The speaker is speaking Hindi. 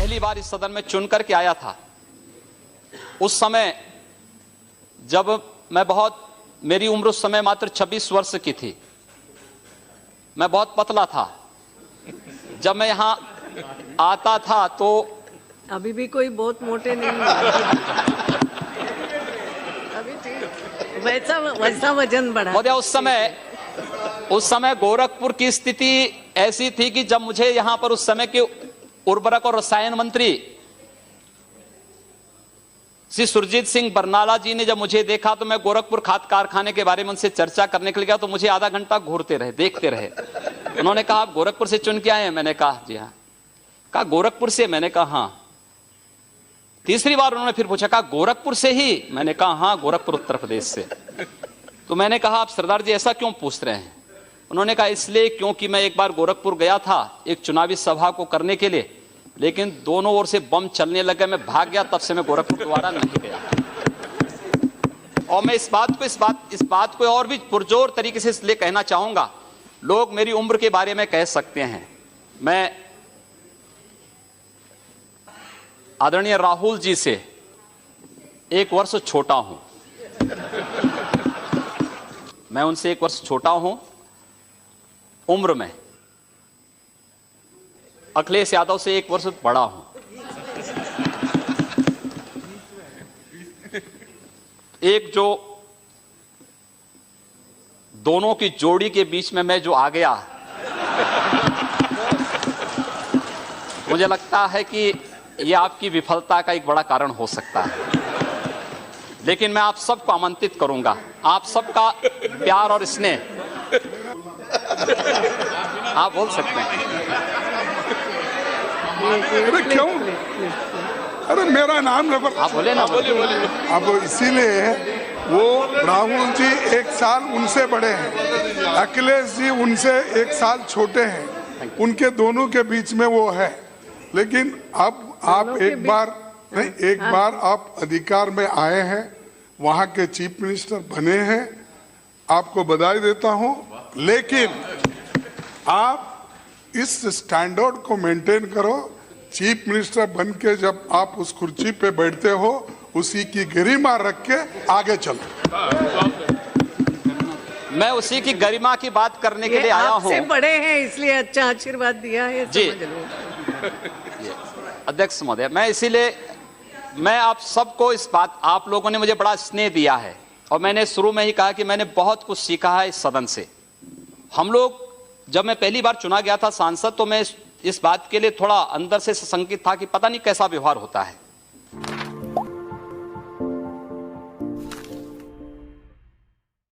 पहली बार इस सदन में चुन करके आया था, उस समय जब मेरी उम्र उस समय मात्र 26 वर्ष की थी, मैं बहुत पतला था। जब मैं यहां आता था तो अभी भी कोई बहुत मोटे नहीं है। अभी ठीक वैसा वजन बढ़ा। महोदय, उस समय गोरखपुर की स्थिति ऐसी थी कि जब मुझे यहां पर उस समय के उर्वरक और रसायन मंत्री श्री सुरजीत सिंह बरनाला जी ने जब मुझे देखा तो मैं गोरखपुर खाद कारखाने के बारे में उनसे चर्चा करने के लिए गया, तो मुझे आधा घंटा घूरते रहे, देखते रहे। उन्होंने कहा आप गोरखपुर से चुन के आए हैं? मैंने कहा जी हाँ। कहा गोरखपुर से? मैंने कहा हाँ। तीसरी बार उन्होंने फिर पूछा, कहा गोरखपुर से ही? मैंने कहा हाँ, गोरखपुर उत्तर प्रदेश से। तो मैंने कहा आप सरदार जी ऐसा क्यों पूछ रहे हैं? उन्होंने कहा इसलिए क्योंकि मैं एक बार गोरखपुर गया था एक चुनावी सभा को करने के लिए, लेकिन दोनों ओर से बम चलने लगे, मैं भाग गया, तब से मैं गोरखपुर दोबारा नहीं गया। और मैं इस बात को और भी पुरजोर तरीके से इसलिए कहना चाहूंगा, लोग मेरी उम्र के बारे में कह सकते हैं, मैं आदरणीय राहुल जी से 1 वर्ष छोटा हूं, मैं उनसे 1 वर्ष छोटा हूं उम्र में। अखिलेश यादव से 1 वर्ष बड़ा हूं। एक जो दोनों की जोड़ी के बीच में मैं जो आ गया, मुझे लगता है कि यह आपकी विफलता का एक बड़ा कारण हो सकता है। लेकिन मैं आप सबको आमंत्रित करूंगा, आप सबका प्यार और स्नेह, आप बोल सकते हैं। अरे क्यों? अरे मेरा नाम न आप बोले ना। अब इसीलिए वो राहुल जी 1 साल उनसे बड़े हैं, अखिलेश जी उनसे 1 साल छोटे हैं, उनके दोनों के बीच में वो है। लेकिन अब आप एक बार आप अधिकार में आए हैं, वहां के चीफ मिनिस्टर बने हैं, आपको बधाई देता हूं। लेकिन आप इस स्टैंडर्ड को मेंटेन करो। चीफ मिनिस्टर बन के जब आप उस कुर्सी पे बैठते हो, उसी की गरिमा रख के आगे चलो। मैं उसी की गरिमा की बात करने के लिए आया हूं। आपसे बड़े हैं इसलिए अच्छा आशीर्वाद दिया है जी अध्यक्ष महोदय, मैं आप सबको इस बात, आप लोगों ने मुझे बड़ा स्नेह दिया है और मैंने शुरू में ही कहा कि मैंने बहुत कुछ सीखा है इस सदन से। हम लोग, जब मैं पहली बार चुना गया था सांसद, तो मैं इस बात के लिए थोड़ा अंदर से संकित था कि पता नहीं कैसा व्यवहार होता है।